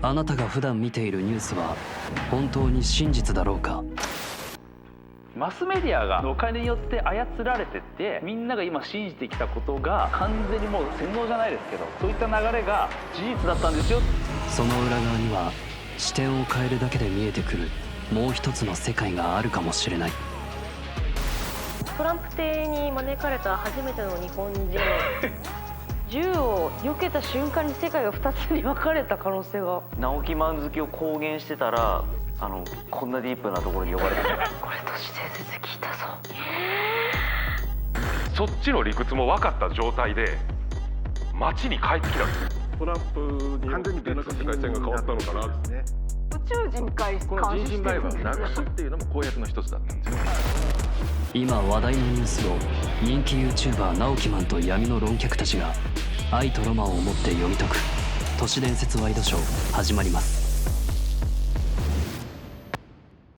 あなたが普段見ているニュースは本当に真実だろうか。マスメディアがお金によって操られてってみんなが今信じてきたことが完全にもう洗脳じゃないですけどそういった流れが事実だったんですよ。その裏側には視点を変えるだけで見えてくるもう一つの世界があるかもしれない。トランプ邸に招かれた初めての日本人銃を避けた瞬間に世界が2つに分かれた可能性が。直木マン好きを公言してたらこんなディープなところに呼ばれてこれ都市伝説聞いたぞ。そっちの理屈も分かった状態で街に帰ってきたんですよ。トランプによってなんか世界線が変わったのかな。宇宙人会この人身売買をなくすっていうのも公約の一つだったんですよ。今話題のニュースを人気 YouTuber 直木マンと闇の論客たちが愛とロマンを持って読み解く都市伝説ワイドショー始まります。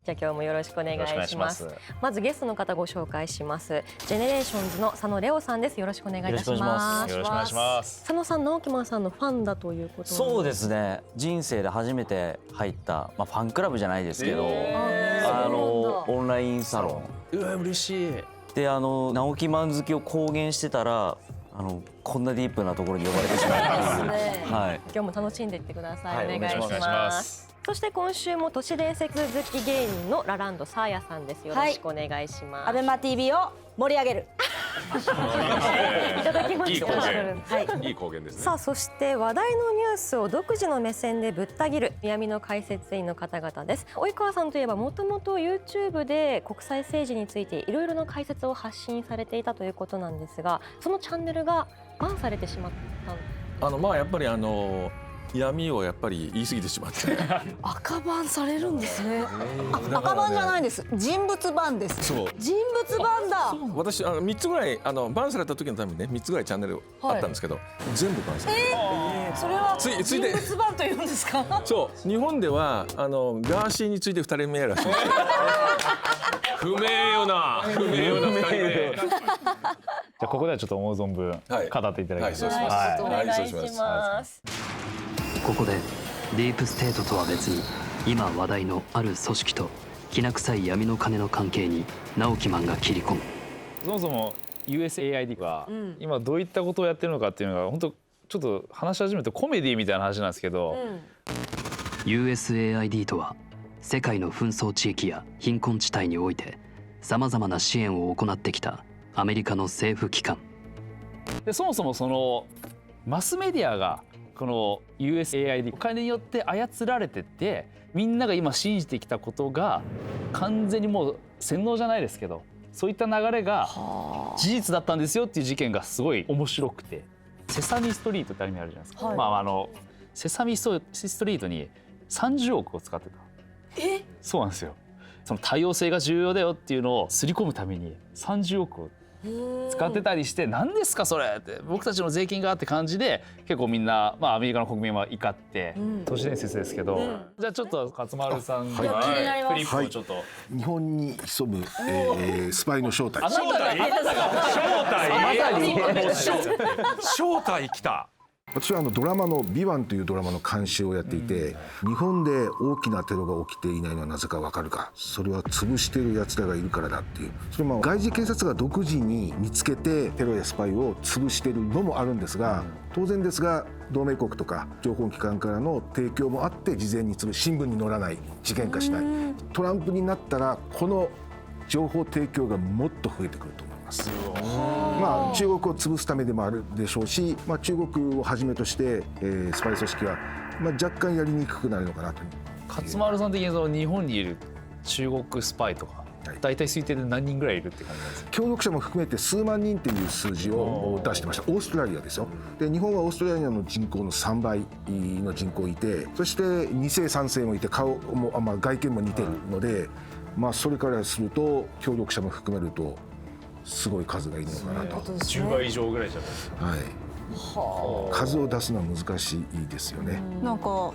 じゃあ今日もよろしくお願いします。まずゲストの方ご紹介します。ジェネレーションズの佐野レオさんです。よろしくお願いいたします。よろしくお願いします。佐野さん、直木マンさんのファンだということ。そうですね。人生で初めて入った、ファンクラブじゃないですけど、オンラインサロン。嬉しい。で直木マン好きを公言してたらこんなディープなところに呼ばれてしまったんです。はい。今日も楽しんでいってください。はい、お願いしお願いしま。ますそして今週も都市伝説好き芸人のラランドサーヤさんです。よろしくお願いします。アベマ TV を盛り上げる。いただきました。いい公言ですね。さあ、そして話題のニュースを独自の目線でぶった切る闇の解説員の方々です。及川さんといえばもともと YouTube で国際政治についていろいろな解説を発信されていたということなんですが、そのチャンネルがバンされてしまったやっぱり闇をやっぱり言い過ぎてしまって赤バンされるんですね。赤バンじゃないです。人物バンです。そう人物バンだ。私3つぐらいバンされた時のためにね3つぐらいチャンネルあったんですけど、全部バンされた。それはつい人で物バンというんですか。そう日本ではガーシーについて2人目らしい。不明よな2人目。じゃあここではちょっと思う存分語っていただきます。はい、お願いします。ここでディープステートとは別に今話題のある組織ときな臭い闇の金の関係に直木マンが切り込む。そもそも USAID が今どういったことをやってるのかっていうのが本当ちょっと話し始めてコメディみたいな話なんですけど、USAID とは世界の紛争地域や貧困地帯においてさまざまな支援を行ってきたアメリカの政府機関でそもそもそのマスメディアがこの USAID お金によって操られてってみんなが今信じてきたことが完全にもう洗脳じゃないですけどそういった流れが事実だったんですよっていう事件がすごい面白くて、セサミストリートってアニメあるじゃないですか、セサミストリートに30億を使ってた。そうなんですよ。その多様性が重要だよっていうのを刷り込むために30億を使ってたりして、何ですかそれって僕たちの税金がって感じで結構みんな、アメリカの国民は怒って都市伝説ですけど、じゃあちょっと勝丸さんがフリップをちょっと、日本に潜む、スパイの正体。正体来た。私はドラマの「ビバンというドラマの監修をやっていて、日本で大きなテロが起きていないのはなぜかわかるか。それは潰している奴らがいるからだっていう。それも外事警察が独自に見つけてテロやスパイを潰しているのもあるんですが、当然ですが同盟国とか情報機関からの提供もあって事前に新聞に載らない、事件化しない。トランプになったらこの情報提供がもっと増えてくると思います。中国を潰すためでもあるでしょうし、中国をはじめとして、スパイ組織は、若干やりにくくなるのかなと。勝丸さん的にその日本にいる中国スパイとか、大体推定で何人ぐらいいるって感じなんですか。協力者も含めて数万人っていう数字を出してました。オーストラリアですよ。で日本はオーストラリアの人口の3倍の人口いて、そして2世3世もいて顔も、外見も似てるので、それからすると協力者も含めるとすごい数がいるのかなと。10倍以上ぐらいじゃないですか。はい。数を出すのは難しいですよね。なんか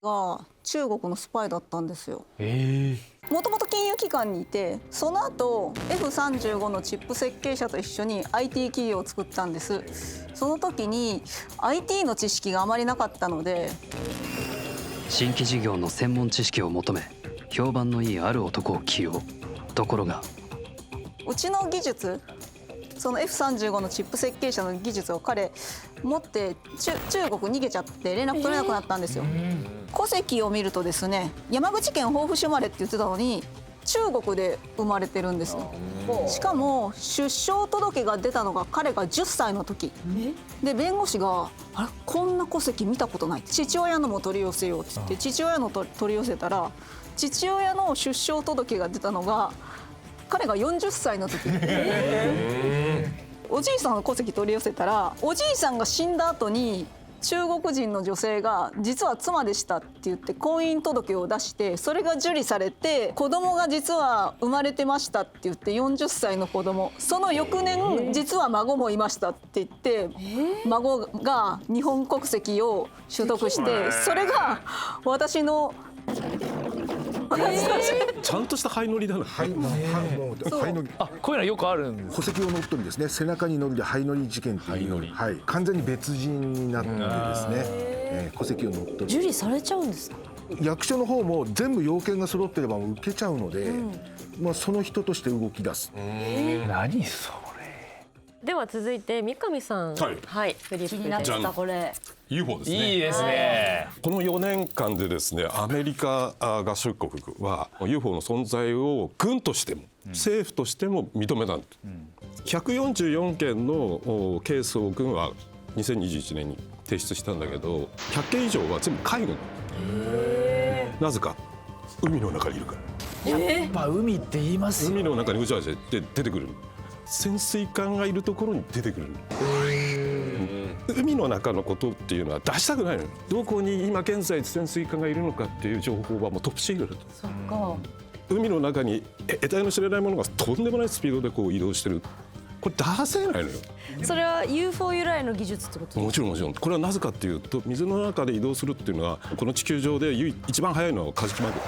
が中国のスパイだったんですよ。もともと金融機関にいて、その後 F35 のチップ設計者と一緒に IT 企業を作ったんです。その時に IT の知識があまりなかったので、新規事業の専門知識を求め評判のいいある男を起用。ところがうちの技術、その F35 のチップ設計者の技術を彼持って中国逃げちゃって連絡取れなくなったんですよ。戸籍を見るとですね、山口県防府市生まれって言ってたのに中国で生まれてるんですよ。しかも出生届が出たのが彼が10歳の時で、弁護士が「あれこんな戸籍見たことない」父親のも取り寄せようって言って父親の取り寄せたら、父親の出生届が出たのが彼が40歳の時。おじいさんの戸籍取り寄せたら、おじいさんが死んだ後に中国人の女性が実は妻でしたって言って婚姻届を出して、それが受理されて子供が実は生まれてましたって言って、40歳の子供、その翌年実は孫もいましたって言って、孫が日本国籍を取得して、それが私のちゃんとした灰乗りだな。灰乗り。あ、こういうのはよくあるんです。戸籍を乗っ取りですね。背中に乗りで灰乗り事件っていう、はい、完全に別人になってですね、戸籍を乗っ取り。受理されちゃうんですか？役所の方も全部要件が揃ってれば受けちゃうので、まあその人として動き出す。何それ。では続いて三上さん、はいはい、フリップで。気になっちゃったこれ。UFO ですね。いいですね。この4年間でですね、アメリカ合衆国は UFO の存在を軍としても政府としても認めたんです。144件のケースを軍は2021年に提出したんだけど、100件以上は全部海軍。なぜか海の中にいるから。やっぱ海って言いますよ。海の中にうじゃうじゃって出てくる。潜水艦がいるところに出てくる。海の中のことっていうのは出したくないのよ。どこに今現在潜水艦がいるのかっていう情報はもうトップシークレット。そっか。海の中に得体の知れないものがとんでもないスピードでこう移動してる。これ出せないのよ。それは UFO 由来の技術ってこと？もちろんもちろん。これはなぜかっていうと、水の中で移動するっていうのはこの地球上で一番速いのはカジキマグロ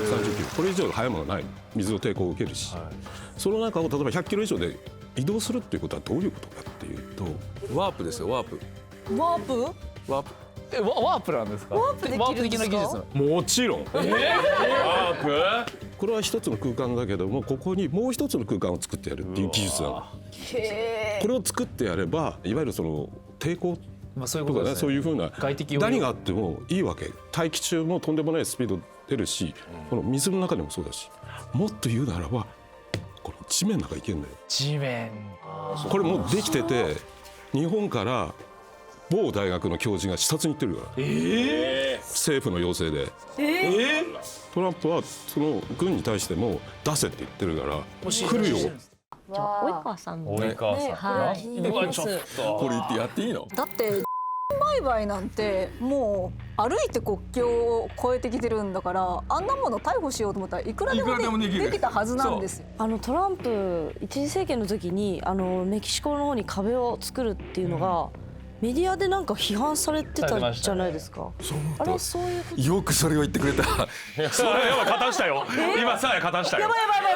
130キロ。これ以上速いものはない。水の抵抗を受けるし、その中を例えば100キロ以上で移動するっていうことはどういうことかっていうと、ワープですよ。ワープ。ワープ？ワープなんですか？ワープできるんですか？ワープ的な技術なの？もちろん。ワープ？これは一つの空間だけども、ここにもう一つの空間を作ってやるっていう技術なの。これを作ってやれば、いわゆるその抵抗とかね、そういうふうな何があってもいいわけ。大気中もとんでもないスピード出るし、この水の中でもそうだし、もっと言うならばこの地面の中行けんだよ。地面。これもうできてて、日本から某大学の教授が視察に行ってるから、政府の要請で、トランプはその軍に対しても出せって言ってるから来るよ。じゃあ及川さんも。及川さん。はい。ではちょっと。これ言ってやっていいの？だって売買なんてもう歩いて国境を越えてきてるんだから、あんなもの逮捕しようと思ったらいくらでもできたはずなんですよ。トランプ一次政権の時にメキシコの方に壁を作るっていうのが、メディアでなんか批判されてたじゃないですか。あれそういうこと。よくそれを言ってくれた。それ今加担したよ。今さえ加担したよ。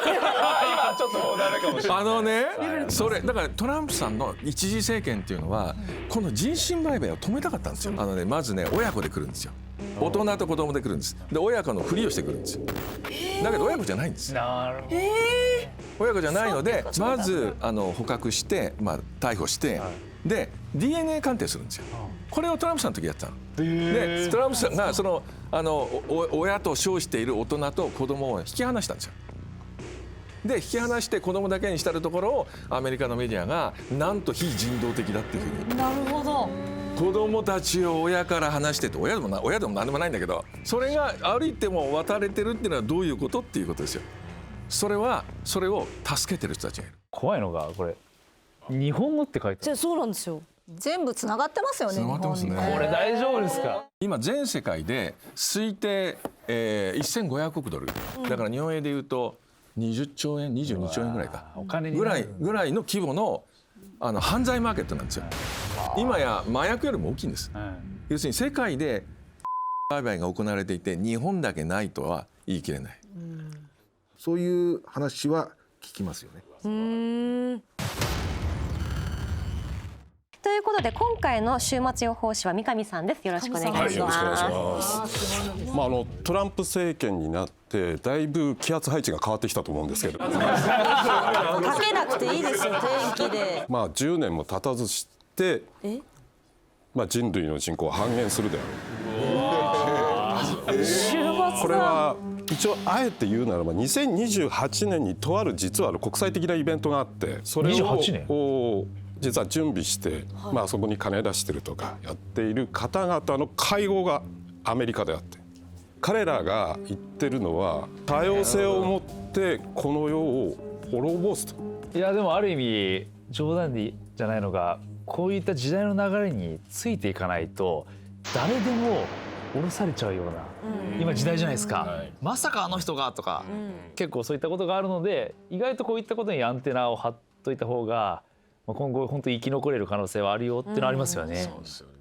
今ちょっとダメかもしれない。それだからトランプさんの一次政権っていうのはこの人身売買を止めたかったんですよ。まずね、親子で来るんですよ。大人と子供で来るんです。で親子のふりをしてくるんですよ。だけど親子じゃないんです。なるほど。親子じゃないので、まず捕獲して、逮捕して、で DNA 鑑定するんですよ。これをトランプさんの時やってたの。でトランプさんがその親と称している大人と子供を引き離したんですよ。で引き離して子供だけにしたところをアメリカのメディアがなんと非人道的だっていうふうに。なるほど。子供たちを親から離してて、親でも何でもないんだけど、それが歩いても渡れてるっていうのはどういうことっていうことですよ。それを助けてる人たちがいる。怖いのがこれ日本語って書いてある。そうなんですよ。全部つながってますよね。つながってますね。これ大丈夫ですか？今全世界で推定、1500億ドル、だから日本円でいうと20兆円22兆円ぐらいかぐらいの規模の犯罪マーケットなんですよ。今や麻薬よりも大きいんです。要するに世界で売買が行われていて日本だけないとは言い切れない。そういう話は聞きますよね。ということで今回の週末予報士は三上さんです。よろしくお願いします。トランプ政権になってだいぶ気圧配置が変わってきたと思うんですけどかけなくていいですよ天気で。10年も経たずして人類の人口は半減するであろう。週末だ。これは一応あえて言うならば2028年にとある実は国際的なイベントがあってそれを実は準備して、そこに金出してるとかやっている方々の会合がアメリカであって彼らが言ってるのは多様性を持ってこの世を滅ぼすと。いやでもある意味冗談じゃないのがこういった時代の流れについていかないと誰でも降ろされちゃうような今時代じゃないですか、まさかあの人がとか、結構そういったことがあるので意外とこういったことにアンテナを張っといた方が今後本当に生き残れる可能性はあるよっていうのはありますよね。そうですよね。